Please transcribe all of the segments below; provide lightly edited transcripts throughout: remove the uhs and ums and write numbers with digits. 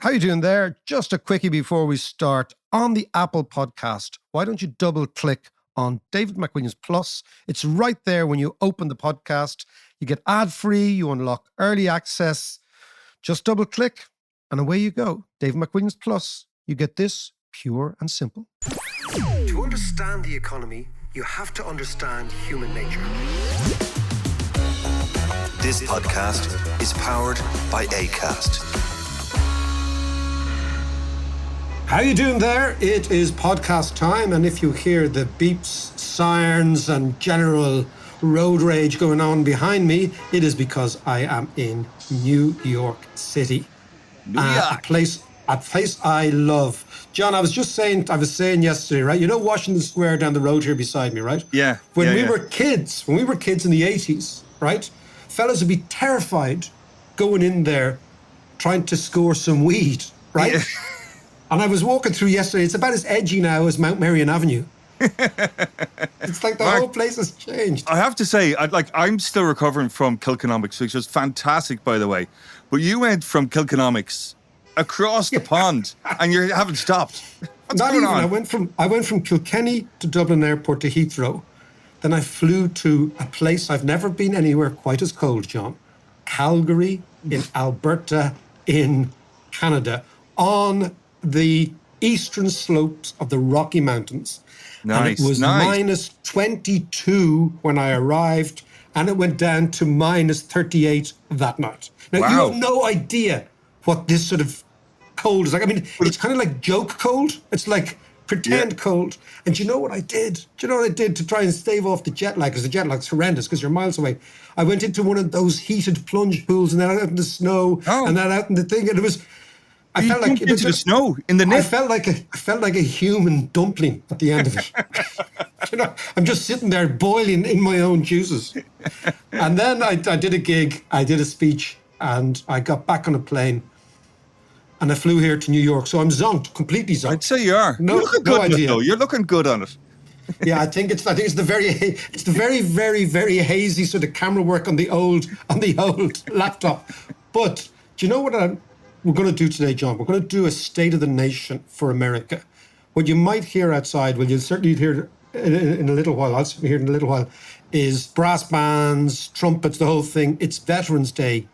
How you doing there? Just a quickie before we start. On the Apple podcast, why don't you double click on David McWilliams Plus? It's right there when you open the podcast. You get ad-free, you unlock early access. Just double click and away you go. David McWilliams Plus. You get this pure and simple. To understand the economy, you have to understand human nature. This podcast is powered by Acast. How you doing there? It is podcast time, and if you hear the beeps, sirens, and general road rage going on behind me, it is because I am in New York City. New York. A place I love. John, I was saying yesterday, right? You know Washington Square down the road here beside me, right? Yeah. When we were kids in the 80s, right? Fellas would be terrified going in there trying to score some weed, right? Yeah. And I was walking through yesterday. It's about as edgy now as Mount Marion Avenue. It's like the whole place has changed. I have to say, I'm still recovering from Kilkenomics, which was fantastic, by the way. But you went from Kilkenomics across the pond, and you haven't stopped. What's going on? I went from Kilkenny to Dublin Airport to Heathrow. Then I flew to a place I've never been anywhere quite as cold, John. Calgary in Alberta in Canada, on the eastern slopes of the Rocky Mountains. Nice. And it was minus 22 when I arrived, and it went down to minus 38 that night. Now, You have no idea what this sort of cold is like. I mean, it's kind of like joke cold. It's like pretend cold. And do you know what I did? Do you know what I did to try and stave off the jet lag? Because the jet lag's horrendous because you're miles away. I went into one of those heated plunge pools and then out in the snow and then out in the thing. And it was... I felt like into the snow in the nip. I felt like a human dumpling at the end of it. You know, I'm just sitting there boiling in my own juices. And then I did a gig, I did a speech, and I got back on a plane, and I flew here to New York. So I'm zonked, completely zonked. I'd say you are. No, You're looking good idea. Though. You're looking good on it. Yeah, I think it's the very, very, very hazy sort of camera work on the old laptop. But do you know what we're going to do today, John? We're going to do a State of the Nation for America. What you might hear outside, well, you'll certainly hear in a little while, I'll certainly hear in a little while, is brass bands, trumpets, the whole thing. It's Veterans Day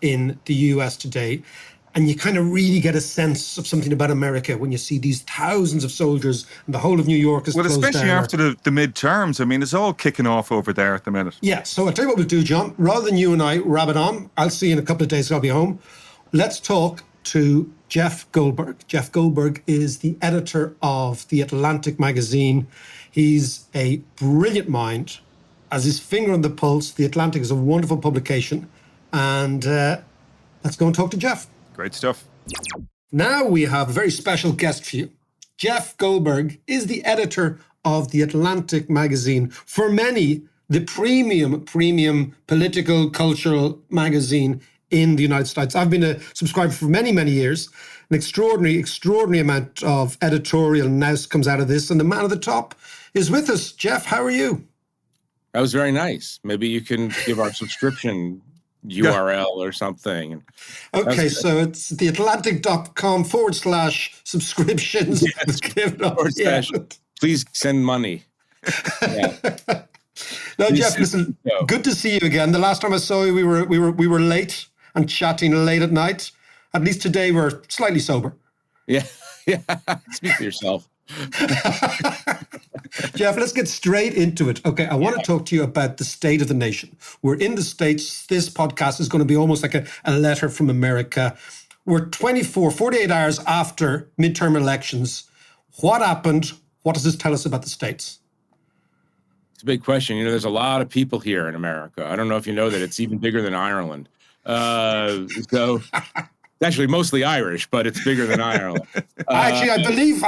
in the US today. And you kind of really get a sense of something about America when you see these thousands of soldiers and the whole of New York is closed down. Well, especially after the midterms. I mean, it's all kicking off over there at the minute. Yeah, so I'll tell you what we'll do, John. Rather than you and I rabbit on, I'll see you in a couple of days, I'll be home. Let's talk to Jeff Goldberg. Jeff Goldberg is the editor of The Atlantic magazine. He's a brilliant mind, has his finger on the pulse. The Atlantic is a wonderful publication. And let's go and talk to Jeff. Great stuff. Now we have a very special guest for you. Jeff Goldberg is the editor of The Atlantic magazine. For many, the premium political, cultural magazine in the United States. I've been a subscriber for many, many years. An extraordinary amount of editorial nous comes out of this. And the man at the top is with us. Jeff, how are you? That was very nice. Maybe you can give our subscription URL or something. Okay, so it's theatlantic.com/subscriptions. Yes. Please send money. Yeah. No, Jeff, listen, good to see you again. The last time I saw you, we were late and chatting late at night. At least today we're slightly sober. Yeah. Speak for yourself. Jeff, let's get straight into it. Okay, I want to talk to you about the state of the nation. We're in the States. This podcast is going to be almost like a letter from America. We're 48 hours after midterm elections. What happened? What does this tell us about the States? It's a big question. You know, there's a lot of people here in America. I don't know if you know that it's even bigger than Ireland. So it's actually mostly Irish, but it's bigger than Ireland. I've believe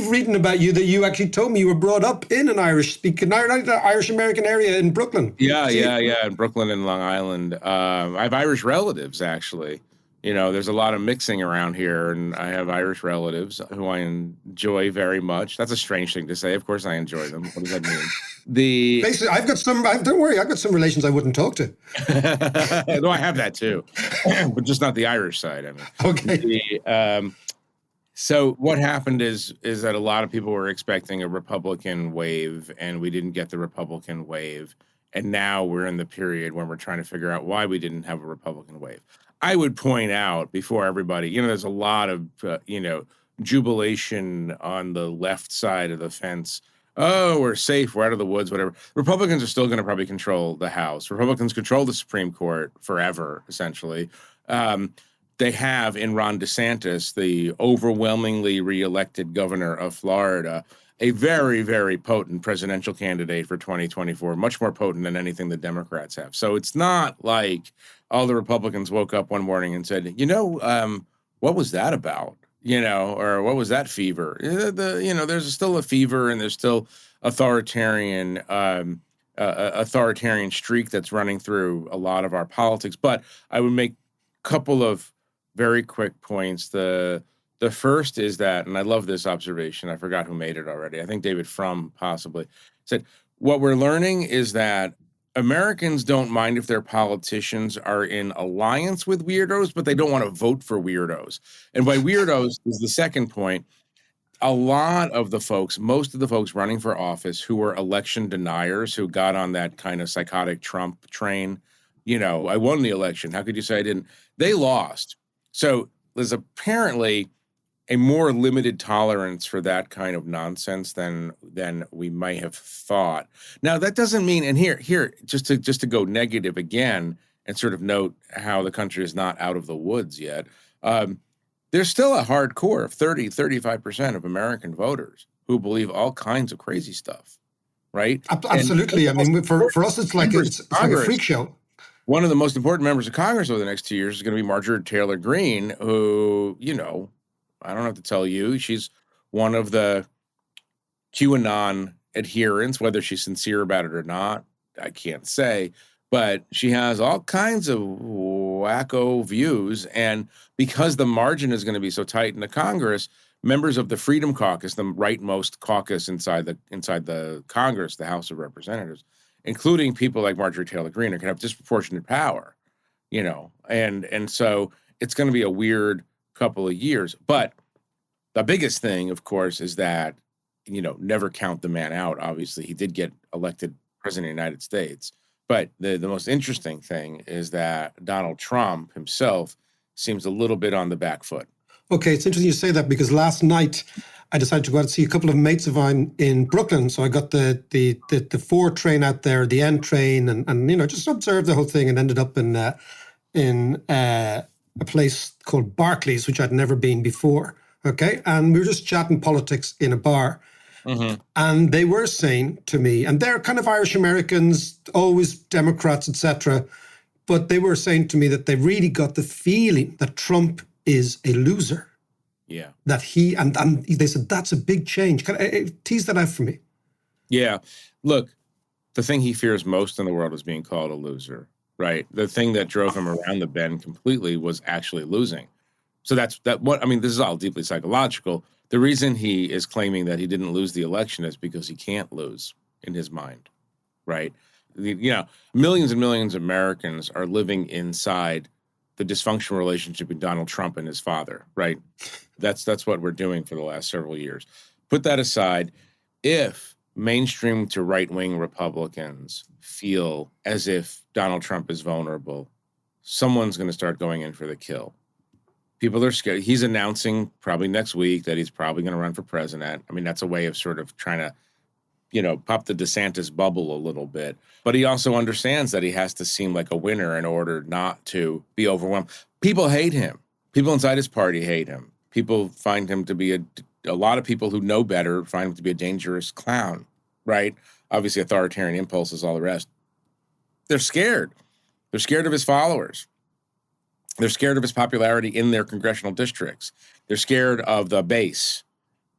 reading about you that you actually told me you were brought up in an Irish-speaking, Irish-American area in Brooklyn. Yeah, in Brooklyn and Long Island. I have Irish relatives, actually. There's a lot of mixing around here, and I have Irish relatives who I enjoy very much. That's a strange thing to say. Of course, I enjoy them. What does that mean? Basically, I've got some. Don't worry, I've got some relations I wouldn't talk to. No, I have that too, but just not the Irish side. I mean, Okay. So what happened is that a lot of people were expecting a Republican wave, and we didn't get the Republican wave. And now we're in the period when we're trying to figure out why we didn't have a Republican wave. I would point out before everybody, there's a lot of, jubilation on the left side of the fence. Oh, we're safe. We're out of the woods, whatever. Republicans are still going to probably control the House. Republicans control the Supreme Court forever, essentially. They have in Ron DeSantis, the overwhelmingly reelected governor of Florida, a very, very potent presidential candidate for 2024, much more potent than anything the Democrats have. So it's not like all the Republicans woke up one morning and said, what was that about? Or what was that fever? There's still a fever, and there's still authoritarian streak that's running through a lot of our politics. But I would make a couple of very quick points. The first is that, and I love this observation, I forgot who made it already. I think David Frum possibly said, what we're learning is that Americans don't mind if their politicians are in alliance with weirdos, but they don't want to vote for weirdos. And by weirdos is the second point. A lot of the folks, most of the folks running for office who were election deniers, who got on that kind of psychotic Trump train, I won the election. How could you say I didn't? They lost. So there's apparently a more limited tolerance for that kind of nonsense than we might have thought. Now, that doesn't mean, and here, just to go negative again and sort of note how the country is not out of the woods yet, there's still a hardcore of 35% of American voters who believe all kinds of crazy stuff, right? Absolutely. I mean, for us, it's like a freak show. One of the most important members of Congress over the next 2 years is going to be Marjorie Taylor Greene, who, I don't have to tell you, she's one of the QAnon adherents. Whether she's sincere about it or not, I can't say. But she has all kinds of wacko views. And because the margin is going to be so tight in the Congress, members of the Freedom Caucus, the rightmost caucus inside the Congress, the House of Representatives, including people like Marjorie Taylor Greene, can have disproportionate power, and so it's going to be a weird couple of years. But the biggest thing, of course, is that, never count the man out. Obviously, he did get elected president of the United States. But the most interesting thing is that Donald Trump himself seems a little bit on the back foot. Okay, it's interesting you say that, because last night I decided to go out and see a couple of mates of mine in Brooklyn. So I got the 4 train out there, the N train, and just observed the whole thing, and ended up in a place called Barclays, which I'd never been before. Okay, and we were just chatting politics in a bar. Mm-hmm. And they were saying to me, and they're kind of Irish Americans, always Democrats, etc. But they were saying to me that they really got the feeling that Trump is a loser. Yeah. That he, and they said, that's a big change. Can I tease that out for me? Yeah. Look, the thing he fears most in the world is being called a loser, right? The thing that drove him around the bend completely was actually losing. So this is all deeply psychological. The reason he is claiming that he didn't lose the election is because he can't lose in his mind, right? Millions and millions of Americans are living inside the dysfunctional relationship with Donald Trump and his father, right? That's what we're doing for the last several years. Put that aside. If mainstream to right-wing Republicans feel as if Donald Trump is vulnerable, someone's going to start going in for the kill. People are scared. He's announcing probably next week that he's probably going to run for president. I mean, that's a way of sort of trying to, pop the DeSantis bubble a little bit. But he also understands that he has to seem like a winner in order not to be overwhelmed. People hate him. People inside his party hate him. People find him to be a lot of people who know better find him to be a dangerous clown, right? Obviously, authoritarian impulses, all the rest. They're scared. They're scared of his followers. They're scared of his popularity in their congressional districts. They're scared of the base,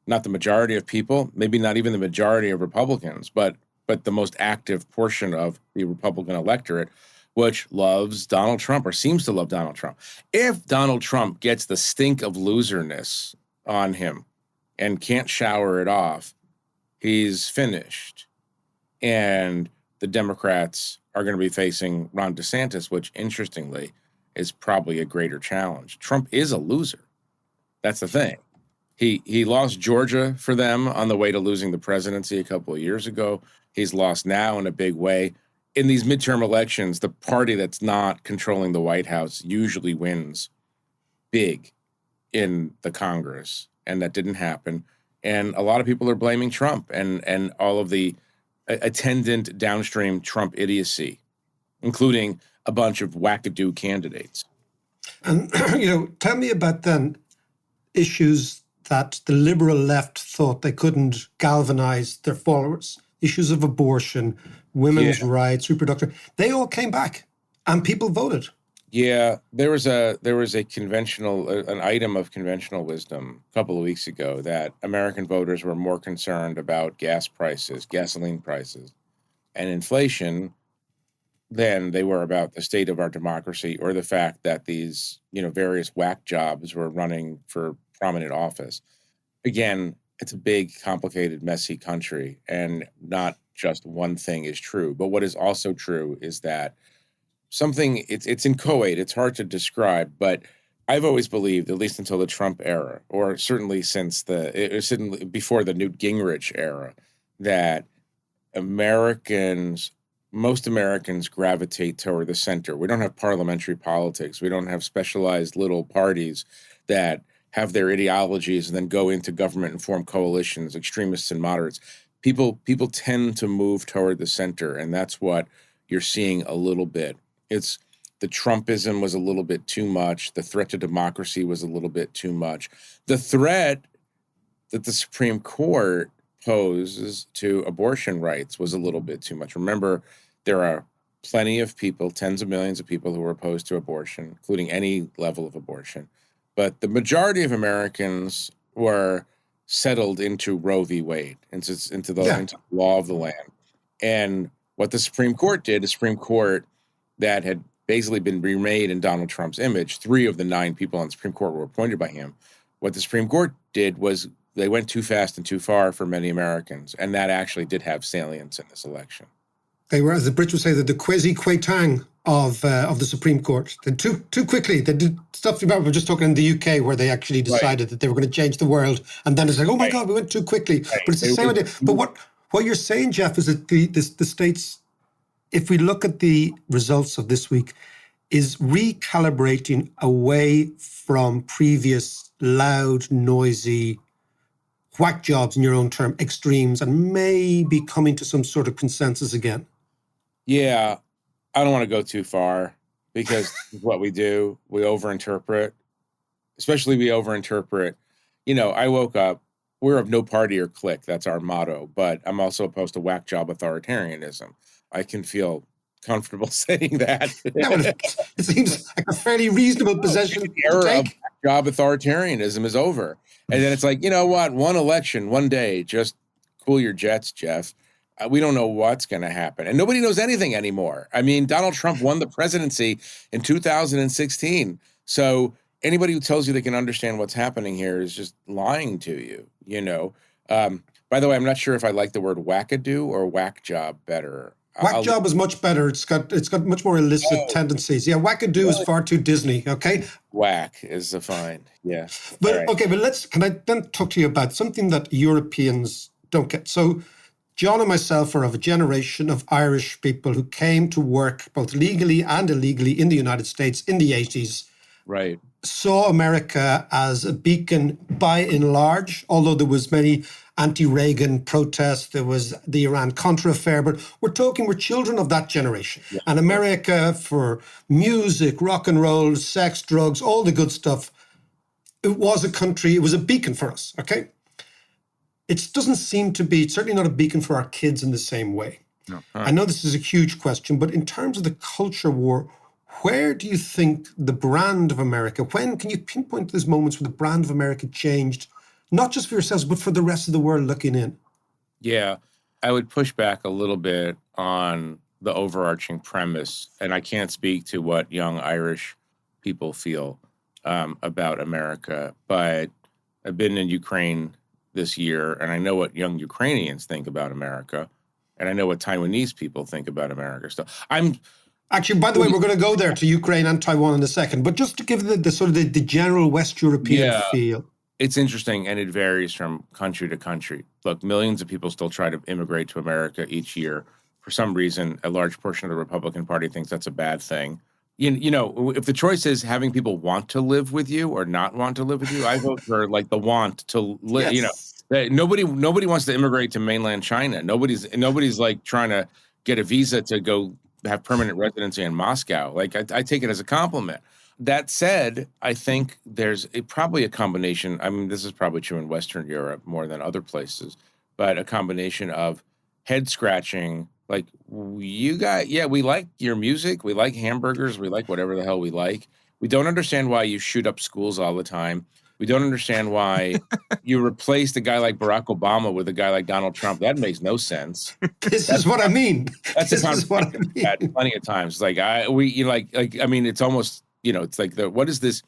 not the majority of people, maybe not even the majority of Republicans, but the most active portion of the Republican electorate, which loves Donald Trump or seems to love Donald Trump. If Donald Trump gets the stink of loserness on him and can't shower it off, he's finished. And the Democrats are going to be facing Ron DeSantis, which interestingly is probably a greater challenge. Trump is a loser. That's the thing. He lost Georgia for them on the way to losing the presidency a couple of years ago. He's lost now in a big way. In these midterm elections, the party that's not controlling the White House usually wins big in the Congress, and that didn't happen. And a lot of people are blaming Trump and all of the attendant downstream Trump idiocy, including a bunch of wackadoo candidates. And, tell me about then issues that the liberal left thought they couldn't galvanize their followers. Issues of abortion, women's rights, reproduction. They all came back and people voted. Yeah, there was an item of conventional wisdom a couple of weeks ago that American voters were more concerned about gas prices, gasoline prices, and inflation than they were about the state of our democracy or the fact that these, various whack jobs were running for prominent office. Again, it's a big, complicated, messy country, and not just one thing is true. But what is also true is that it's inchoate. It's hard to describe, but I've always believed, at least until the Trump era, or certainly certainly before the Newt Gingrich era, that most Americans gravitate toward the center. We don't have parliamentary politics. We don't have specialized little parties that have their ideologies and then go into government and form coalitions, extremists and moderates. People tend to move toward the center, and that's what you're seeing a little bit. It's the Trumpism was a little bit too much. The threat to democracy was a little bit too much. The threat that the Supreme Court poses to abortion rights was a little bit too much. Remember, there are plenty of people, tens of millions of people who are opposed to abortion, including any level of abortion. But the majority of Americans were settled into Roe v. Wade, into the law of the land. And what the Supreme Court did, the Supreme Court that had basically been remade in Donald Trump's image, 3 of the 9 people on the Supreme Court were appointed by him. What the Supreme Court did was they went too fast and too far for many Americans, and that actually did have salience in this election. They were, as the Brits would say, the quasi-quaitang of the Supreme Court. They too quickly. They did stuff. We were just talking in the UK where they actually decided that they were going to change the world, and then it's like, oh my God, we went too quickly. But it's the same idea. But what you're saying, Jeff, is that the states, if we look at the results of this week, is recalibrating away from previous loud, noisy, whack jobs, in your own term, extremes, and maybe coming to some sort of consensus again. Yeah, I don't want to go too far because what we do, we overinterpret, especially we overinterpret. I woke up, we're of no party or clique. That's our motto. But I'm also opposed to whack job authoritarianism. I can feel comfortable saying that. It seems like a fairly reasonable position The era to of take. whack job authoritarianism is over. And then it's like, you know what? One election, one day, just cool your jets, Jeff. We don't know what's going to happen. And nobody knows anything anymore. I mean, Donald Trump won the presidency in 2016. So anybody who tells you they can understand what's happening here is just lying to you, By the way, I'm not sure if I like the word wackadoo or whack job better. Whack job is much better. It's got much more illicit tendencies. Yeah, wackadoo is far too Disney. Okay, whack is a fine. Yeah, but right. okay, but can I then talk to you about something that Europeans don't get? So, John and myself are of a generation of Irish people who came to work both legally and illegally in the United States in the 80s. Right. Saw America as a beacon by and large, although there was many anti-Reagan protests, there was the Iran-Contra affair, but we're children of that generation. Yeah. And America, for music, rock and roll, sex, drugs, all the good stuff, it was a beacon for us, okay? It doesn't seem to be, certainly not a beacon for our kids in the same way. No. I know this is a huge question, but in terms of the culture war, where do you think the brand of America, when can you pinpoint those moments where the brand of America changed, not just for yourselves, but for the rest of the world looking in? Yeah, I would push back a little bit on the overarching premise, and I can't speak to what young Irish people feel about America, but I've been in Ukraine this year, and I know what young Ukrainians think about America, and I know what Taiwanese people think about America. So Actually, by the way, we're going to go there to Ukraine and Taiwan in a second, but just to give the sort of the general West European feel. It's interesting, and it varies from country to country. Look, millions of people still try to immigrate to America each year. For some reason, a large portion of the Republican Party thinks that's a bad thing. You know, if the choice is having people want to live with you or not want to live with you, I vote for like the want to live. Yes. You know, nobody wants to immigrate to mainland China. Nobody's like trying to get a visa to go have permanent residency in Moscow. Like I take it as a compliment. That said, I think there's probably a combination. I mean, this is probably true in Western Europe more than other places, but a combination of head scratching. Like we like your music. We like hamburgers. We like whatever the hell we like. We don't understand why you shoot up schools all the time. We don't understand why you replaced a guy like Barack Obama with a guy like Donald Trump. That makes no sense. This is what I mean. This is what I mean. Had plenty of times. Like I mean, it's almost, you know, it's like what is this?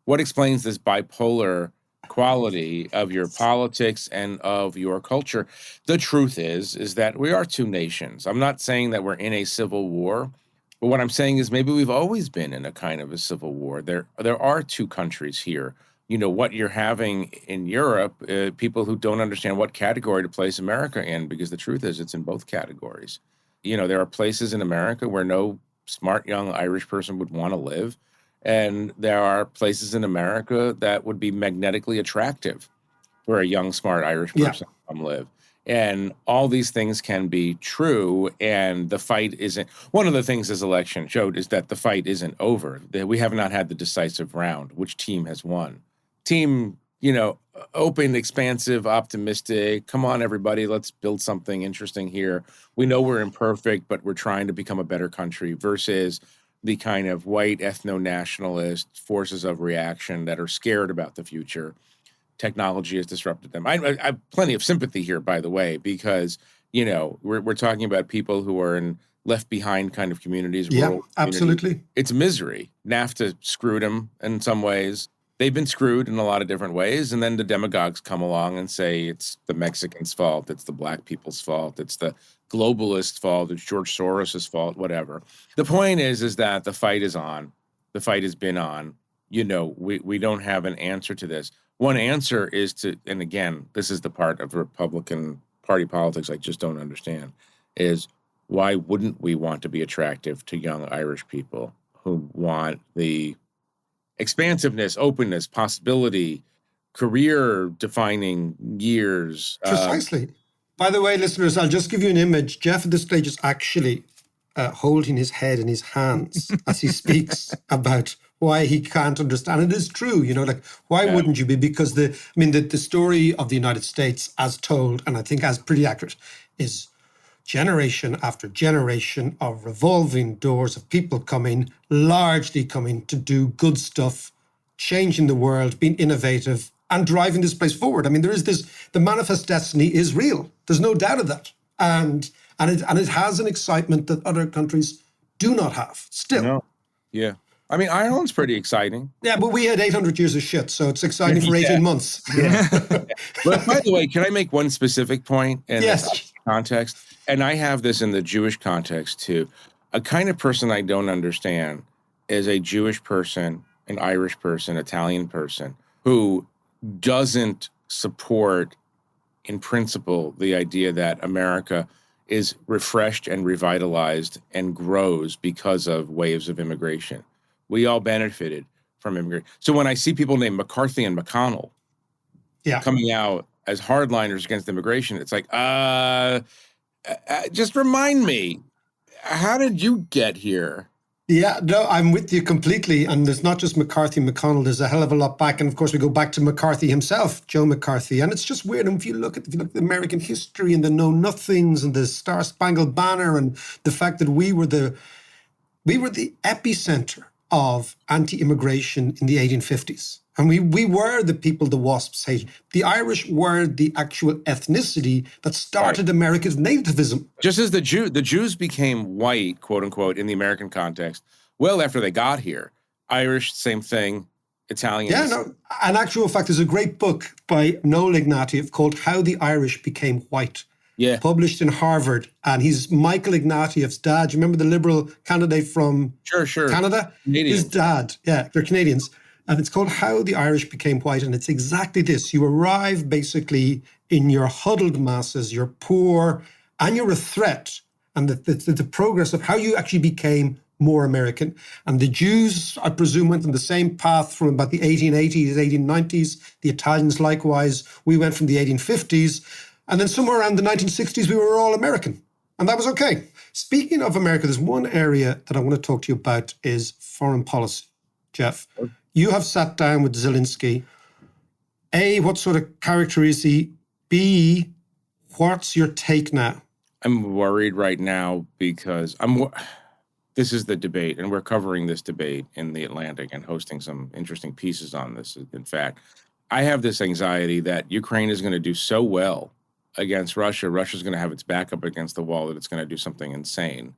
What explains this bipolar quality of your politics and of your culture? The truth is that we are two nations. I'm not saying that we're in a civil war, but what I'm saying is maybe we've always been in a kind of a civil war. There are two countries here. You know, what you're having in Europe, people who don't understand what category to place America in, because the truth is it's in both categories. You know, there are places in America where no smart young Irish person would want to live. And there are places in America that would be magnetically attractive for a young, smart Irish person to come live. And all these things can be true. And the fight isn't, one of the things this election showed is that the fight isn't over. That we have not had the decisive round. Which team has won? Team, you know, open, expansive, optimistic. Come on, everybody, let's build something interesting here. We know we're imperfect, but we're trying to become a better country, versus the kind of white ethno-nationalist forces of reaction that are scared about the future. Technology has disrupted them. I have plenty of sympathy here, by the way, because, you know, we're talking about people who are in left behind kind of communities. Yeah, absolutely. It's misery. NAFTA screwed them in some ways. They've been screwed in a lot of different ways. And then the demagogues come along and say it's the Mexicans' fault. It's the black people's fault. It's the globalists' fault. It's George Soros' fault, whatever. The point is that the fight is on. The fight has been on. You know, we don't have an answer to this. One answer is to, and again, this is the part of Republican Party politics I just don't understand, is why wouldn't we want to be attractive to young Irish people who want the expansiveness, openness, possibility, career-defining years? Precisely. By the way, listeners, I'll just give you an image. Jeff at this stage is actually holding his head in his hands as he speaks about why he can't understand. It is true, you know, like, why wouldn't you be? Because the story of the United States as told, and I think as pretty accurate, is generation after generation of revolving doors of people largely coming to do good stuff, changing the world, being innovative, and driving this place forward. I mean, there is the manifest destiny is real. There's no doubt of that. And it has an excitement that other countries do not have still. No. Yeah. I mean, Ireland's pretty exciting. Yeah, but we had 800 years of shit, so it's exciting for 18 months. Yeah. But by the way, can I make one specific point in Yes. context? And I have this in the Jewish context too. A kind of person I don't understand is a Jewish person, an Irish person, Italian person who doesn't support, in principle, the idea that America is refreshed and revitalized and grows because of waves of immigration. We all benefited from immigration. So when I see people named McCarthy and McConnell coming out as hardliners against immigration, it's like, just remind me, how did you get here? Yeah, no, I'm with you completely. And there's not just McCarthy and McConnell, there's a hell of a lot back. And of course, we go back to McCarthy himself, Joe McCarthy. And it's just weird. And if you look at the American history and the know-nothings and the Star-Spangled Banner and the fact that we were the epicenter of anti-immigration in the 1850s. And we were the people the WASPs hated. The Irish were the actual ethnicity that started America's nativism. Just as the Jews became white, quote unquote, in the American context, well after they got here. Irish, same thing. Italian. Yeah, no. An actual fact, there's a great book by Noel Ignatieff called How the Irish Became White. Yeah. Published in Harvard. And he's Michael Ignatieff's dad. Do you remember the Liberal candidate from Canada? Canadians. His dad. Yeah, they're Canadians. And it's called How the Irish Became White. And it's exactly this. You arrive basically in your huddled masses, you're poor, and you're a threat. And the progress of how you actually became more American. And the Jews, I presume, went on the same path from about the 1880s, 1890s. The Italians, likewise. We went from the 1850s. And then somewhere around the 1960s, we were all American. And that was okay. Speaking of America, there's one area that I want to talk to you about is foreign policy. Jeff, you have sat down with Zelensky. A, what sort of character is he? B, what's your take now? I'm worried right now because this is the debate, and we're covering this debate in the Atlantic and hosting some interesting pieces on this. In fact, I have this anxiety that Ukraine is going to do so well against Russia. Russia's going to have its back up against the wall that it's going to do something insane,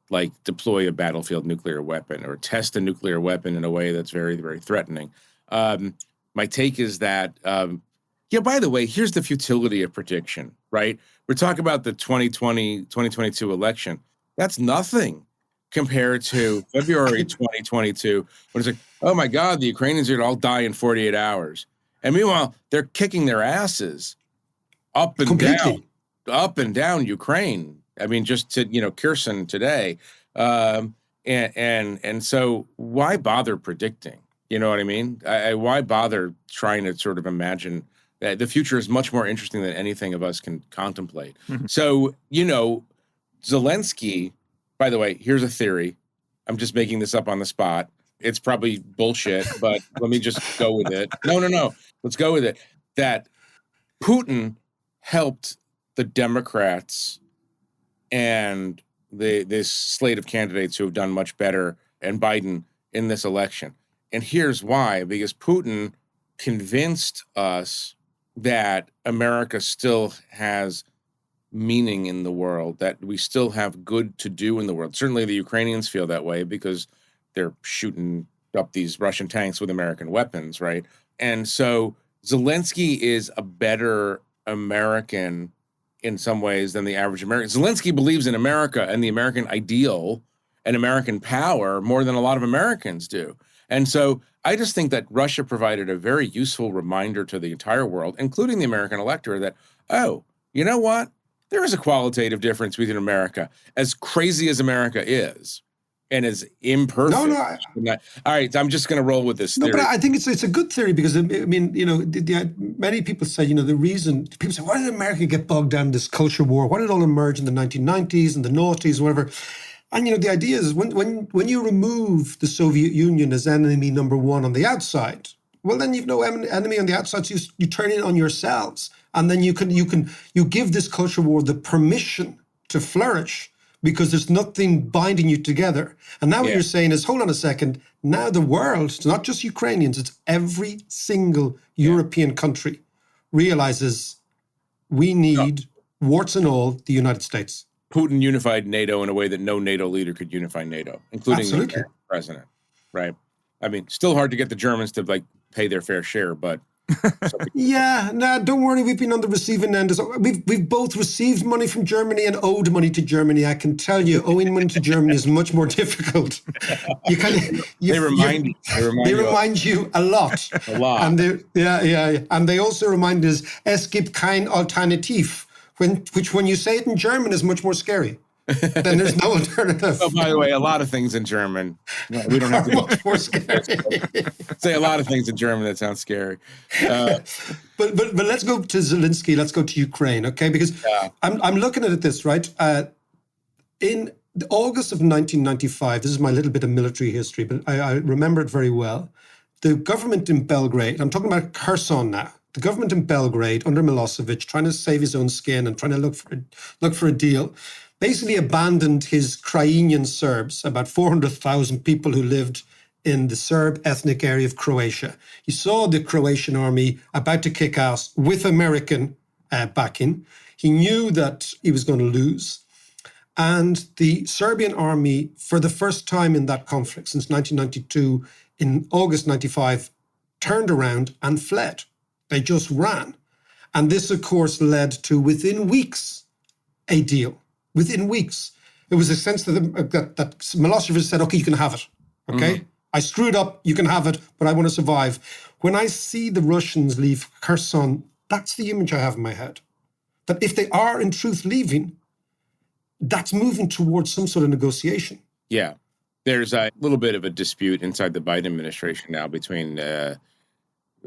like deploy a battlefield nuclear weapon or test a nuclear weapon in a way that's very, very threatening. My take is that, by the way, here's the futility of prediction, right? We're talking about the 2022 election. That's nothing compared to February 2022, when it's like, oh my God, the Ukrainians are going to all die in 48 hours. And meanwhile, they're kicking their asses up and down Ukraine. I mean, just to, Kherson today. And so why bother predicting? You know what I mean? Why bother trying to sort of imagine that the future is much more interesting than anything of us can contemplate. So, Zelensky, by the way, here's a theory. I'm just making this up on the spot. It's probably bullshit, but let me just go with it. No. Let's go with it. That Putin helped the Democrats and this slate of candidates who have done much better and Biden in this election. And here's why, because Putin convinced us that America still has meaning in the world, that we still have good to do in the world. Certainly the Ukrainians feel that way because they're shooting up these Russian tanks with American weapons, right? And so Zelensky is a better American in some ways than the average American. Zelensky believes in America and the American ideal and American power more than a lot of Americans do. And so I just think that Russia provided a very useful reminder to the entire world, including the American electorate, that, oh, you know what? There is a qualitative difference between America, as crazy as America is, and as imperfect. All right, I'm just going to roll with this theory. No, but I think it's a good theory because, I mean, many people say, the reason, people say, why did America get bogged down in this culture war? Why did it all emerge in the 1990s and the noughties, whatever? And, the idea is when you remove the Soviet Union as enemy number one on the outside, well, then you've no enemy on the outside, so you turn it on yourselves. And then you give this culture war the permission to flourish because there's nothing binding you together. And now what you're saying is, hold on a second, now the world, it's not just Ukrainians, it's every single European country realizes we need, warts and all, the United States. Putin unified NATO in a way that no NATO leader could unify NATO, including the American president, right? I mean, still hard to get the Germans to pay their fair share, but don't worry. We've been on the receiving end. We've both received money from Germany and owed money to Germany. I can tell you, owing money to Germany is much more difficult. They remind you a lot. A lot. And and they also remind us, es gibt kein Alternativ, which when you say it in German is much more scary. Then there's no alternative. Oh, by the way, a lot of things in German. We don't have to much more scary. Say a lot of things in German that sound scary. But let's go to Zelensky. Let's go to Ukraine, okay? Because I'm looking at it this, right? In August of 1995, this is my little bit of military history, but I remember it very well. The government in Belgrade, I'm talking about Kherson now, the government in Belgrade under Milosevic, trying to save his own skin and trying to look for a deal, basically abandoned his Krajinian Serbs, about 400,000 people who lived in the Serb ethnic area of Croatia. He saw the Croatian army about to kick ass with American backing. He knew that he was going to lose. And the Serbian army, for the first time in that conflict since 1992, in August 95, turned around and fled. They just ran. And this, of course, led to, within weeks, a deal. Within weeks. It was a sense that Milosevic said, okay, you can have it. Okay? I screwed up, you can have it, but I want to survive. When I see the Russians leave Kherson, that's the image I have in my head. That if they are in truth leaving, that's moving towards some sort of negotiation. Yeah. There's a little bit of a dispute inside the Biden administration now between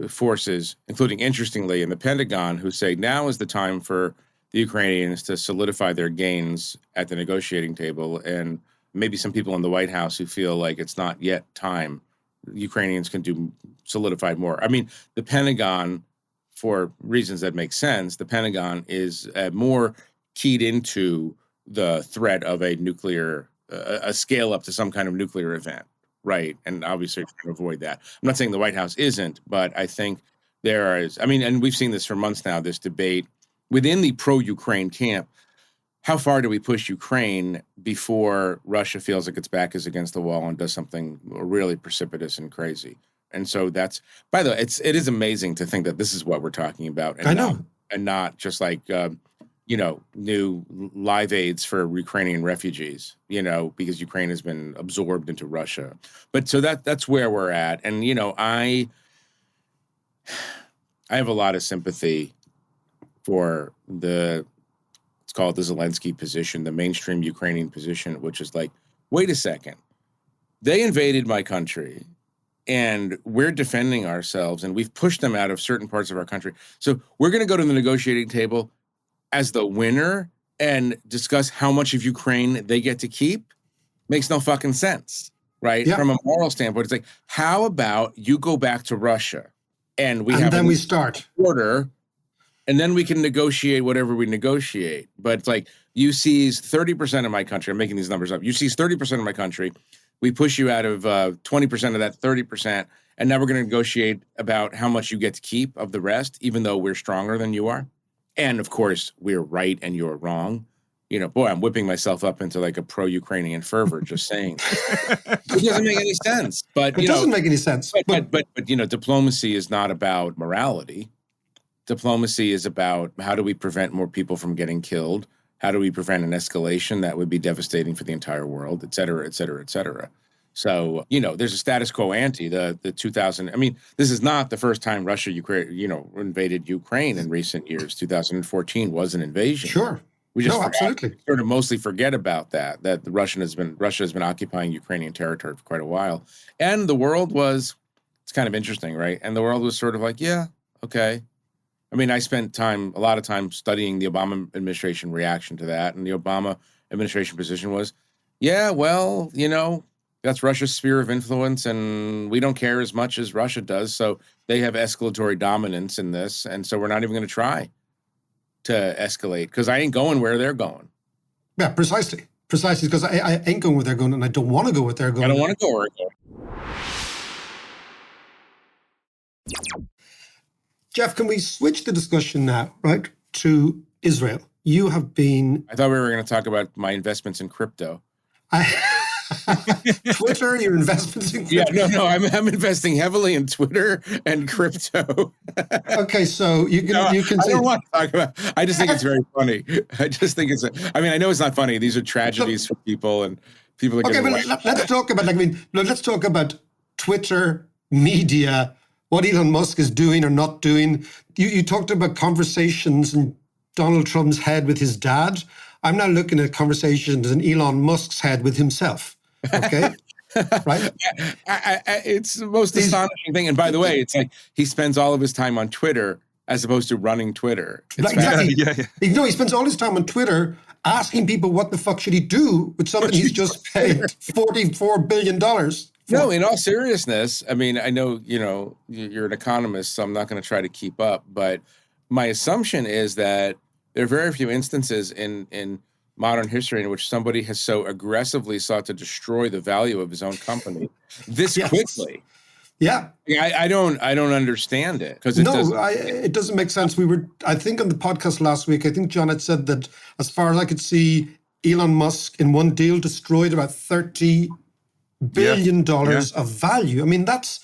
forces, including, interestingly, in the Pentagon, who say now is the time for the Ukrainians to solidify their gains at the negotiating table, and maybe some people in the White House who feel like it's not yet time. Ukrainians can do solidified more. I mean, the Pentagon, for reasons that make sense, the Pentagon is more keyed into the threat of a nuclear, a scale up to some kind of nuclear event, right? And obviously trying to avoid that. I'm not saying the White House isn't, but I think there is, I mean, and we've seen this for months now, this debate within the pro-Ukraine camp. How far do we push Ukraine before Russia feels like its back is against the wall and does something really precipitous and crazy? And so that's, by the way, it is amazing to think that this is what we're talking about. And I know. Not just like, new live aids for Ukrainian refugees, because Ukraine has been absorbed into Russia. But so that's where we're at. And, I have a lot of sympathy for let's call it the Zelensky position, the mainstream Ukrainian position, which is like, wait a second, they invaded my country and we're defending ourselves and we've pushed them out of certain parts of our country. So we're going to go to the negotiating table as the winner and discuss how much of Ukraine they get to keep. Makes no fucking sense, right? Yeah. From a moral standpoint, it's like, how about you go back to Russia and we start order, and then we can negotiate whatever we negotiate. But it's like, you seize 30% of my country. I'm making these numbers up. You seize 30% of my country. We push you out of 20% of that 30%. And now we're going to negotiate about how much you get to keep of the rest, even though we're stronger than you are. And of course, we're right and you're wrong. Boy, I'm whipping myself up into like a pro-Ukrainian fervor just saying this. It doesn't make any sense. But it doesn't make any sense. But diplomacy is not about morality. Diplomacy is about how do we prevent more people from getting killed? How do we prevent an escalation that would be devastating for the entire world, et cetera, et cetera, et cetera. So, there's a status quo ante, the 2000. I mean, this is not the first time Russia, invaded Ukraine in recent years. 2014 was an invasion. Sure. We just absolutely sort of mostly forget about that Russia has been occupying Ukrainian territory for quite a while. And the world it's kind of interesting, right? And the world was sort of like, yeah, okay. I mean, I spent a lot of time studying the Obama administration reaction to that. And the Obama administration position was, yeah, well, that's Russia's sphere of influence, and we don't care as much as Russia does. So they have escalatory dominance in this. And so we're not even going to try to escalate because I ain't going where they're going. Yeah, precisely. Because I ain't going where they're going, and I don't want to go where they're going. I don't want to go where they're going. Jeff, can we switch the discussion now, right, to Israel? You have been... I thought we were going to talk about my investments in crypto. Twitter, your investments in crypto? Yeah, no, I'm investing heavily in Twitter and crypto. Okay, so you can I don't want to talk about. I just think it's very funny. I just think I know it's not funny. These are tragedies for people and people. Okay, but let's talk about let's talk about Twitter, media, what Elon Musk is doing or not doing. You talked about conversations in Donald Trump's head with his dad. I'm now looking at conversations in Elon Musk's head with himself. Okay. Right? It's the most astonishing thing. And by the way, it's like he spends all of his time on Twitter as opposed to running Twitter. Exactly. Yeah. No, he spends all his time on Twitter asking people what the fuck should he do with something he's just paid $44 billion for. No, in all seriousness, I mean, I know, you're an economist, so I'm not going to try to keep up. But my assumption is that there are very few instances in modern history in which somebody has so aggressively sought to destroy the value of his own company this Yes. quickly. Yeah. I don't understand it because It doesn't make sense. I think on the podcast last week, I think John had said that as far as I could see, Elon Musk in one deal destroyed about $30 billion of value. I mean, that's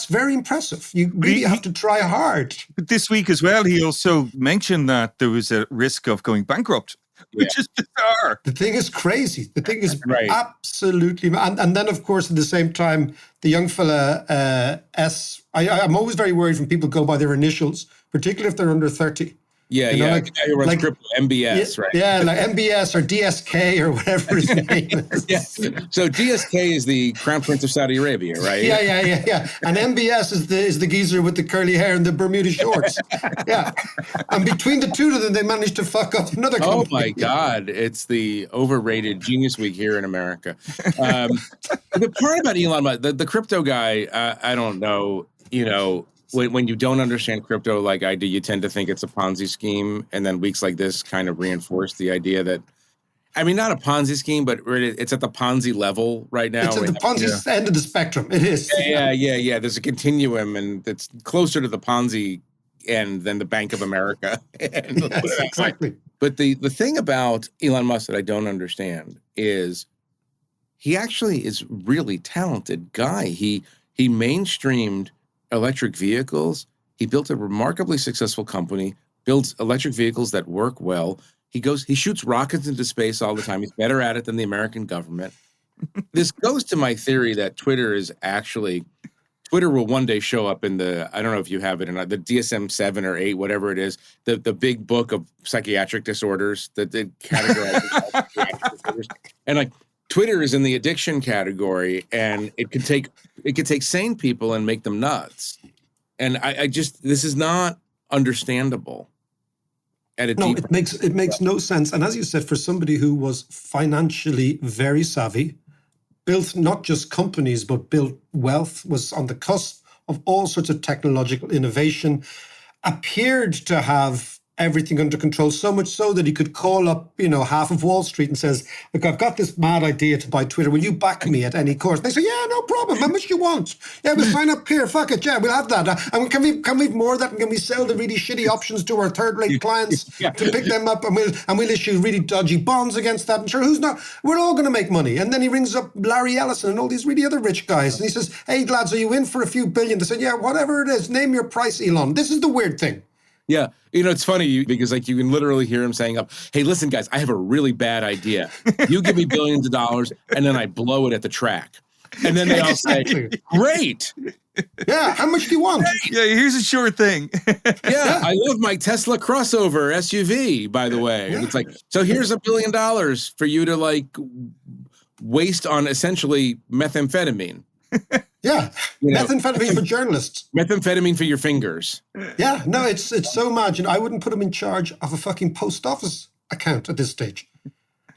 very impressive. You really have to try hard. But this week as well, he also mentioned that there was a risk of going bankrupt, which is bizarre. The thing is crazy. The thing is Right. absolutely, and then of course at the same time, the young fella I'm always very worried when people go by their initials, particularly if they're under 30. Yeah, You know, yeah. like- The guy who runs like- crypto, MBS, right? Yeah, like MBS or DSK or whatever his name is. Yeah. So DSK is the Crown Prince of Saudi Arabia, right? Yeah. And MBS is the geezer with the curly hair and the Bermuda shorts. Yeah. And between the two of them, they managed to fuck up another company. Oh my God. It's the overrated Genius Week here in America. The part about Elon Musk, the crypto guy, I don't know, when you don't understand crypto like I do, you tend to think it's a Ponzi scheme. And then weeks like this kind of reinforce the idea that, I mean, not a Ponzi scheme, but it's at the Ponzi level right now. It's at the Ponzi end of the spectrum. It is. Yeah. There's a continuum, and it's closer to the Ponzi end than the Bank of America. Yes, exactly. But the thing about Elon Musk that I don't understand is he actually is really talented guy. He mainstreamed electric vehicles. He built a remarkably successful company, builds electric vehicles that work well. He shoots rockets into space all the time. He's better at it than the American government. This goes to my theory that Twitter will one day show up in I don't know if you have it or not, the DSM-7 or 8, whatever it is, the big book of psychiatric disorders that they categorize as psychiatric disorders. And like Twitter is in the addiction category, and it could take sane people and make them nuts. And I just, this is not understandable. It makes no sense. And as you said, for somebody who was financially very savvy, built not just companies, but built wealth, was on the cusp of all sorts of technological innovation, appeared to have everything under control, so much so that he could call up, half of Wall Street and says, look, I've got this mad idea to buy Twitter. Will you back me at any cost? They say, yeah, no problem. How much do you want? Yeah, we'll sign up here. Fuck it. Yeah, we'll have that. And can we have more of that? And can we sell the really shitty options to our third-rate clients to pick them up? And we'll issue really dodgy bonds against that. And sure, we're all going to make money. And then he rings up Larry Ellison and all these really other rich guys. And he says, hey, lads, are you in for a few billion? They said, yeah, whatever it is, name your price, Elon. This is the weird thing. Yeah. It's funny because you can literally hear him saying hey, listen, guys, I have a really bad idea. You give me billions of dollars and then I blow it at the track. And then they all say, great. Yeah. How much do you want? Yeah, here's a sure thing. Yeah. I love my Tesla crossover SUV, by the way. Yeah. And it's like, so here's $1 billion for you to waste on essentially methamphetamine. Yeah, methamphetamine for journalists. Methamphetamine for your fingers. Yeah, no, it's so mad. I wouldn't put him in charge of a fucking post office account at this stage.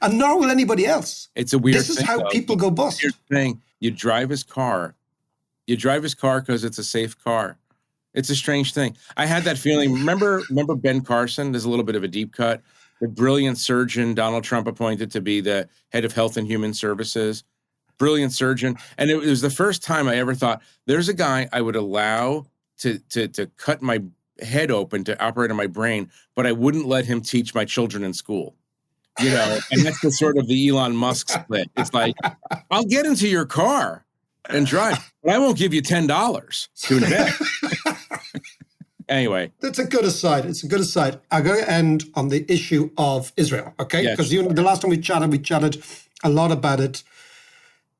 And nor will anybody else. It's a weird thing. This is how people go bust. Here's the thing. You drive his car. You drive his car because it's a safe car. It's a strange thing. I had that feeling. Remember Ben Carson? There's a little bit of a deep cut. The brilliant surgeon Donald Trump appointed to be the head of Health and Human Services. Brilliant surgeon. And it was the first time I ever thought, there's a guy I would allow to cut my head open to operate on my brain, but I wouldn't let him teach my children in school. And that's the sort of the Elon Musk split. It's like, I'll get into your car and drive, but I won't give you $10 to invest. Anyway. That's a good aside. It's a good aside. I'm going to end on the issue of Israel, okay? Because the last time we chatted a lot about it.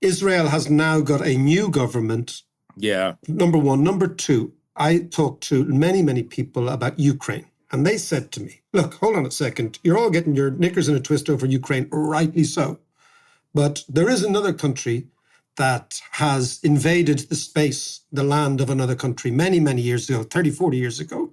Israel has now got a new government. Yeah. Number one. Number two, I talked to many, many people about Ukraine. And they said to me, look, hold on a second. You're all getting your knickers in a twist over Ukraine, rightly so. But there is another country that has invaded the land of another country many, many years ago, 30, 40 years ago.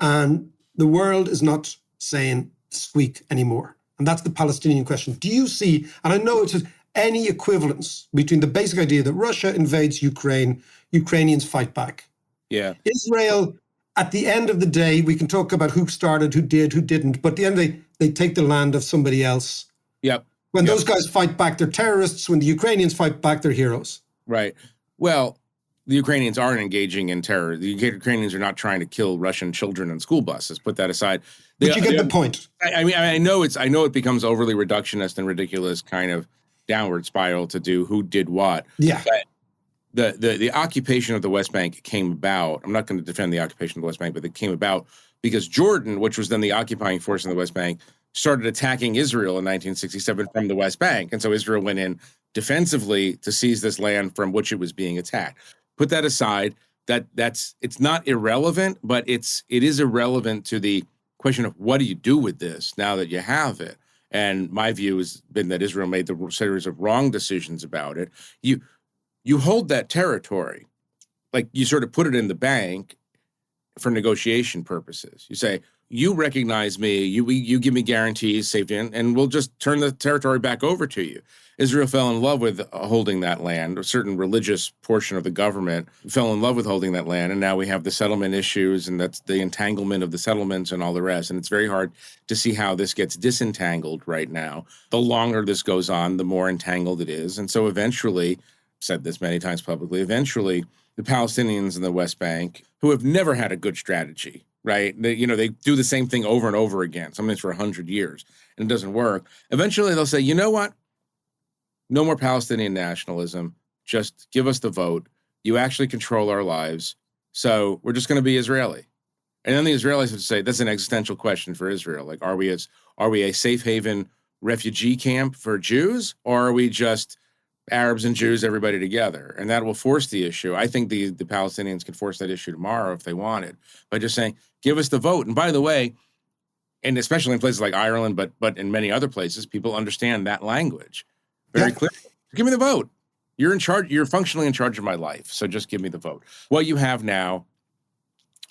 And the world is not saying squeak anymore. And that's the Palestinian question. Do you see, and I know it's any equivalence between the basic idea that Russia invades Ukraine, Ukrainians fight back. Yeah. Israel at the end of the day, we can talk about who started, who did, who didn't. But at the end of the day, they take the land of somebody else. Yep. When those guys fight back, they're terrorists. When the Ukrainians fight back, they're heroes. Right. Well, the Ukrainians aren't engaging in terror. The Ukrainians are not trying to kill Russian children on school buses. Put that aside. But you get the point. I mean, I know it becomes overly reductionist and ridiculous kind of downward spiral to do who did what. Yeah. But the occupation of the West Bank came about. I'm not going to defend the occupation of the West Bank, but it came about because Jordan, which was then the occupying force in the West Bank, started attacking Israel in 1967 from the West Bank. And so Israel went in defensively to seize this land from which it was being attacked. Put that aside, it's not irrelevant, but it is irrelevant to the question of what do you do with this now that you have it. And my view has been that Israel made the series of wrong decisions about it. You hold that territory, like you sort of put it in the bank for negotiation purposes. You say, you recognize me, you give me guarantees, safety, and we'll just turn the territory back over to you. Israel fell in love with holding that land. A certain religious portion of the government fell in love with holding that land, and now we have the settlement issues, and that's the entanglement of the settlements and all the rest. And it's very hard to see how this gets disentangled right now. The longer this goes on, the more entangled it is. And so eventually, said this many times publicly, eventually the Palestinians in the West Bank, who have never had a good strategy, right? They do the same thing over and over again, sometimes for 100 years, and it doesn't work. Eventually they'll say, you know what? No more Palestinian nationalism. Just give us the vote. You actually control our lives. So we're just going to be Israeli. And then the Israelis would say, that's an existential question for Israel. Like, are we a safe haven refugee camp for Jews, or are we just Arabs and Jews, everybody together? And that will force the issue. I think the Palestinians could force that issue tomorrow if they wanted, by just saying, give us the vote. And by the way, and especially in places like Ireland, but in many other places, people understand that language very clearly. Give me the vote. You're in charge. You're functionally in charge of my life. So just give me the vote. What you have now,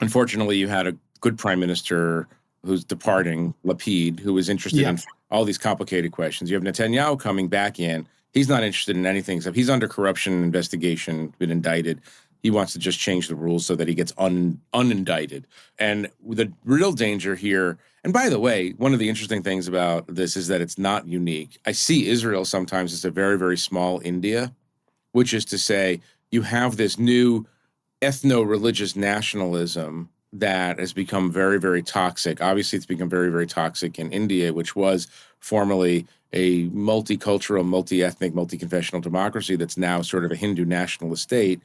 unfortunately, you had a good prime minister who's departing, Lapid, who is interested in all these complicated questions. You have Netanyahu coming back in. He's not interested in anything except he's under corruption investigation, been indicted. He wants to just change the rules so that he gets unindicted. And the real danger here, and by the way, one of the interesting things about this is that it's not unique. I see Israel sometimes as a very, very small India, which is to say you have this new ethno-religious nationalism that has become very, very toxic. Obviously, it's become very, very toxic in India, which was formerly a multicultural, multi-ethnic, multi-confessional democracy that's now sort of a Hindu nationalist state.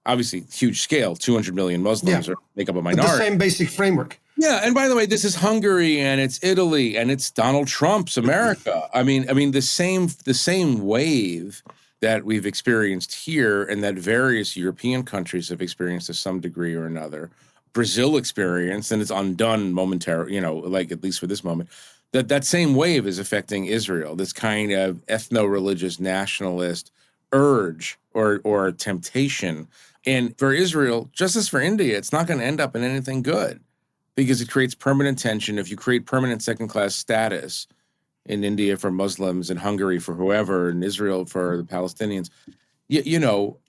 Obviously, huge scale, 200 million Muslims make up a minority. But the same basic framework. Yeah, and by the way, this is Hungary and it's Italy and it's Donald Trump's America. I mean the same wave that we've experienced here and that various European countries have experienced to some degree or another. Brazil experienced, and it's undone momentarily, like at least for this moment. That same wave is affecting Israel. This kind of ethno-religious nationalist urge or temptation. And for Israel, just as for India, it's not going to end up in anything good because it creates permanent tension. If you create permanent second-class status in India for Muslims, in Hungary for whoever, in Israel for the Palestinians,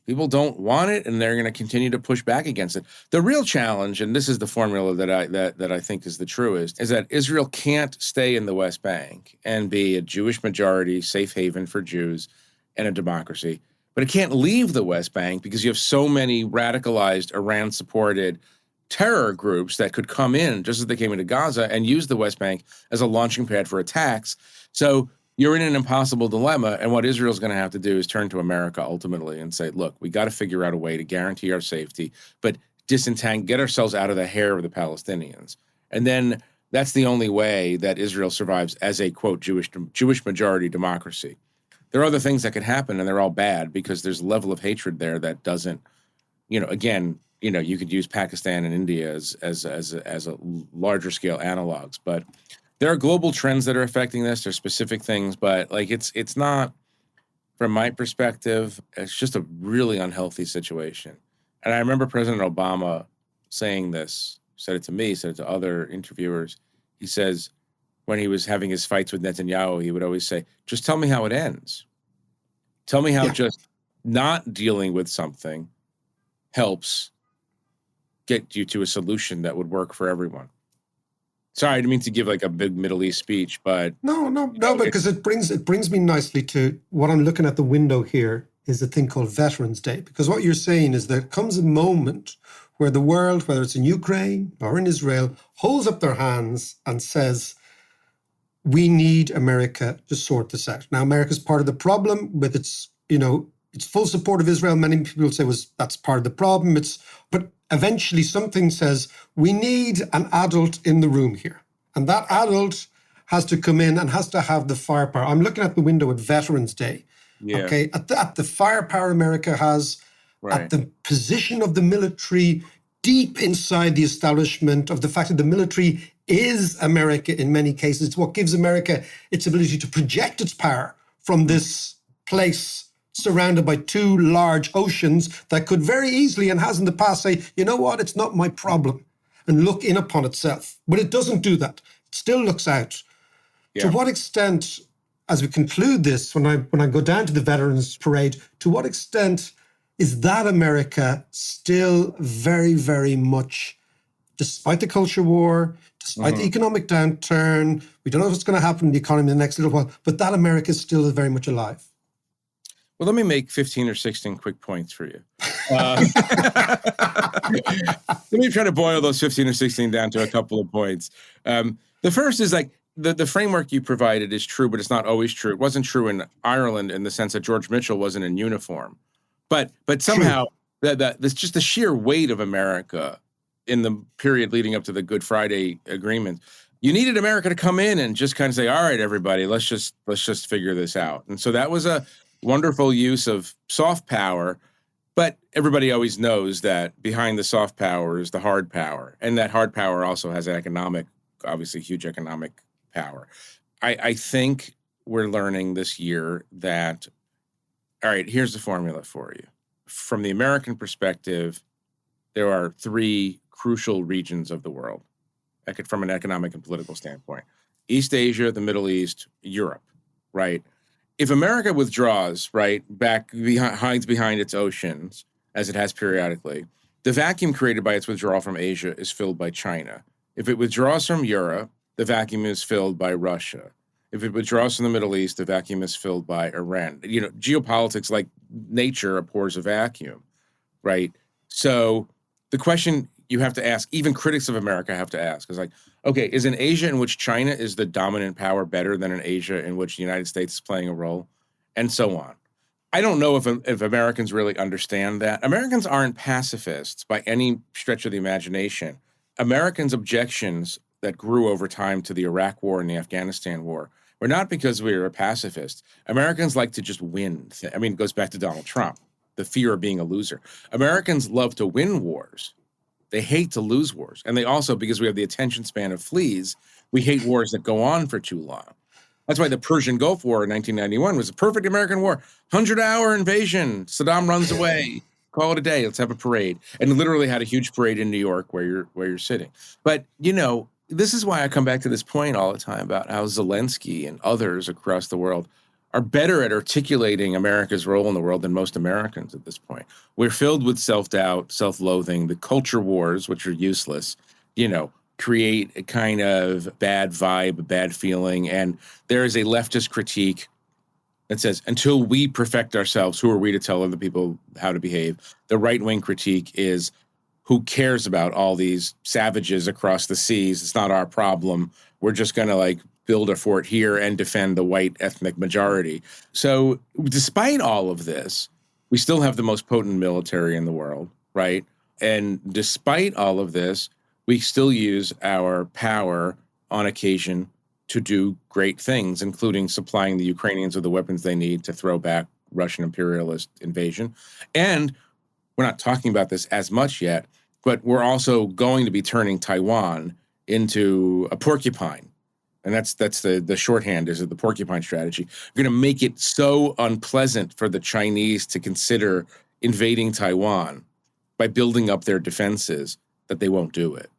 people don't want it, and they're going to continue to push back against it. The real challenge, and this is the formula that I think is the truest, is that Israel can't stay in the West Bank and be a Jewish majority safe haven for Jews and a democracy. But it can't leave the West Bank because you have so many radicalized Iran-supported terror groups that could come in, just as they came into Gaza, and use the West Bank as a launching pad for attacks. So you're in an impossible dilemma, and what Israel's going to have to do is turn to America ultimately and say, look, we got to figure out a way to guarantee our safety, but get ourselves out of the hair of the Palestinians. And then that's the only way that Israel survives as a, quote, Jewish majority democracy. There are other things that could happen, and they're all bad because there's a level of hatred there that doesn't, you could use Pakistan and India as a larger scale analogs, but there are global trends that are affecting this. There's specific things, but it's not, from my perspective, it's just a really unhealthy situation. And I remember President Obama saying this, said it to me, said it to other interviewers. He says, when he was having his fights with Netanyahu, he would always say, just tell me how it ends. Tell me how just not dealing with something helps get you to a solution that would work for everyone. Sorry, I didn't mean to give like a big Middle East speech, but No, because it brings me nicely to what I'm looking at the window here is a thing called Veterans Day. Because what you're saying is there comes a moment where the world, whether it's in Ukraine or in Israel, holds up their hands and says, we need America to sort this out. Now, America's part of the problem with its full support of Israel. Many people say that's part of the problem. But eventually something says, we need an adult in the room here. And that adult has to come in and has to have the firepower. I'm looking at the window at Veterans Day. yeah, Okay, at the firepower America has, right. at the position of the military deep inside the establishment, of the fact that the military is America in many cases. It's what gives America its ability to project its power from this place surrounded by two large oceans that could very easily, and has in the past, say, you know what, it's not my problem, and look in upon itself. But it doesn't do that. It still looks out. Yeah. To what extent, as we conclude this, when I go down to the Veterans Parade, to what extent is that America still very, very much, despite the culture war, despite the economic downturn, we don't know what's going to happen in the economy in the next little while, but that America is still very much alive? Well, let me make 15 or 16 quick points for you. Let me try to boil those 15 or 16 down to a couple of points. The first is like the framework you provided is true, but it's not always true. It wasn't true in Ireland in the sense that George Mitchell wasn't in uniform. But somehow that's just the sheer weight of America in the period leading up to the Good Friday Agreement. You needed America to come in and just kind of say, all right, everybody, let's just figure this out. And so that was a wonderful use of soft power. But everybody always knows that behind the soft power is the hard power. And that hard power also has obviously huge economic power. I think we're learning this year that, all right, here's the formula for you. From the American perspective, there are three crucial regions of the world, from an economic and political standpoint: East Asia, the Middle East, Europe, right? If America withdraws, right, hides behind its oceans, as it has periodically, the vacuum created by its withdrawal from Asia is filled by China. If it withdraws from Europe, the vacuum is filled by Russia. If it withdraws from the Middle East, the vacuum is filled by Iran. Geopolitics, like nature, abhors a vacuum, right? So the question you have to ask, even critics of America have to ask, is like, okay, is an Asia in which China is the dominant power better than an Asia in which the United States is playing a role? And so on. I don't know if Americans really understand that. Americans aren't pacifists by any stretch of the imagination. Americans' objections that grew over time to the Iraq War and the Afghanistan War were not because we were pacifists. Americans like to just win. I mean, it goes back to Donald Trump, the fear of being a loser. Americans love to win wars. They hate to lose wars. And they also, because we have the attention span of fleas, we hate wars that go on for too long. That's why the Persian Gulf War in 1991 was a perfect American war. 100-hour invasion. Saddam runs away. Call it a day. Let's have a parade. And literally had a huge parade in New York where you're sitting. But, this is why I come back to this point all the time about how Zelensky and others across the world are better at articulating America's role in the world than most Americans at this point. We're filled with self-doubt, self-loathing, the culture wars, which are useless, create a kind of bad vibe, bad feeling. And there is a leftist critique that says, until we perfect ourselves, who are we to tell other people how to behave? The right-wing critique is, who cares about all these savages across the seas? It's not our problem. We're just going to build a fort here and defend the white ethnic majority. So despite all of this, we still have the most potent military in the world, right? And despite all of this, we still use our power on occasion to do great things, including supplying the Ukrainians with the weapons they need to throw back Russian imperialist invasion. And we're not talking about this as much yet, but we're also going to be turning Taiwan into a porcupine. And that's the shorthand, is the porcupine strategy. We're going to make it so unpleasant for the Chinese to consider invading Taiwan by building up their defenses that they won't do it.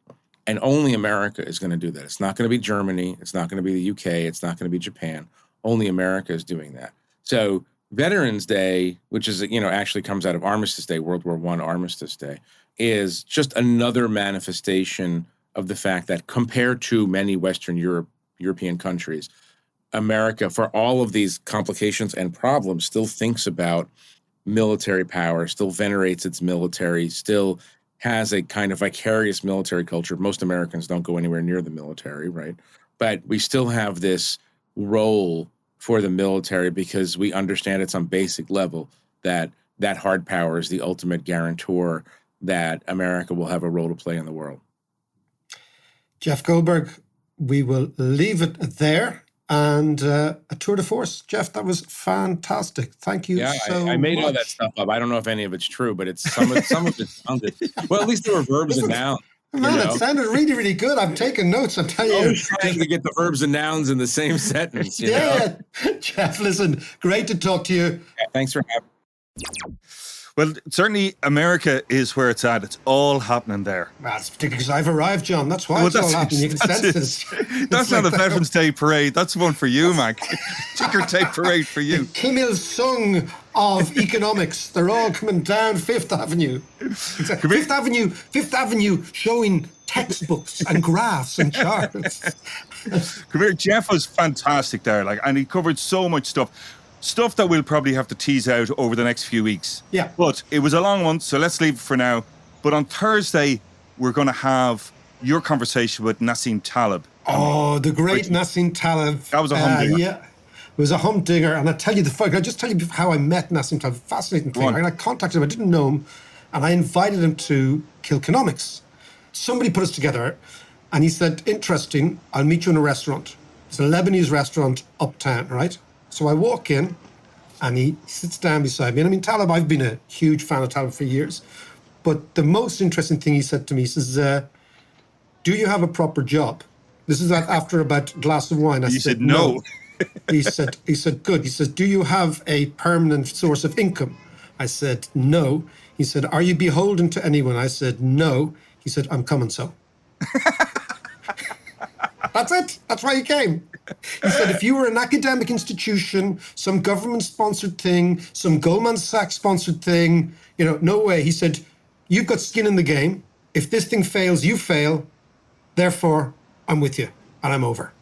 And only America is going to do that. It's not going to be Germany. It's not going to be the UK. It's not going to be Japan. Only America is doing that. So Veterans Day, which is, actually comes out of Armistice Day, World War I Armistice Day, is just another manifestation of the fact that compared to many Western European countries, America, for all of these complications and problems, still thinks about military power, still venerates its military, still has a kind of vicarious military culture. Most Americans don't go anywhere near the military, right? But we still have this role for the military because we understand at some basic level that that hard power is the ultimate guarantor that America will have a role to play in the world. Jeff Goldberg, we will leave it there. And a tour de force. Jeff, that was fantastic. Thank you so much. I made all that stuff up. I don't know if any of it's true, but it's some of it sounded. Well, at least there were verbs and nouns. Man, it sounded really, really good. I'm taking notes. I'm telling you. I was trying to get the verbs and nouns in the same sentence. You know? Jeff, listen, great to talk to you. Yeah, thanks for having me. Well, certainly America is where it's at. It's all happening there. Well, it's particularly because I've arrived, John. That's why it's all happening. You can sense it. That's not a Veterans Day parade. That's one for you, Mac. Ticker Day parade for you. Kim Il-sung of economics. They're all coming down Fifth Avenue. Fifth Avenue showing textbooks and graphs and charts. Come here, Jeff was fantastic there, and he covered so much stuff that we'll probably have to tease out over the next few weeks. Yeah. But it was a long one, so let's leave it for now. But on Thursday, we're going to have your conversation with Nassim Taleb. Oh, the great Nassim Taleb. That was a humdinger. Yeah, it was a humdinger. And I'll tell you how I met Nassim Taleb. Fascinating thing. I contacted him. I didn't know him. And I invited him to Kilkenomics. Somebody put us together. And he said, interesting, I'll meet you in a restaurant. It's a Lebanese restaurant uptown, right? So I walk in, and he sits down beside me. And I mean, Taleb, I've been a huge fan of Taleb for years. But the most interesting thing he said to me, he says, do you have a proper job? This is after about a glass of wine. I said no. He said, good. He says, do you have a permanent source of income? I said, no. He said, are you beholden to anyone? I said, no. He said, I'm coming so. That's it. That's why he came. He said, if you were an academic institution, some government-sponsored thing, some Goldman Sachs-sponsored thing, no way. He said, you've got skin in the game. If this thing fails, you fail. Therefore, I'm with you, and I'm over.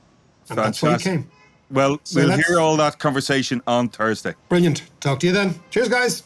And fantastic. That's why he came. Well, we'll hear all that conversation on Thursday. Brilliant. Talk to you then. Cheers, guys.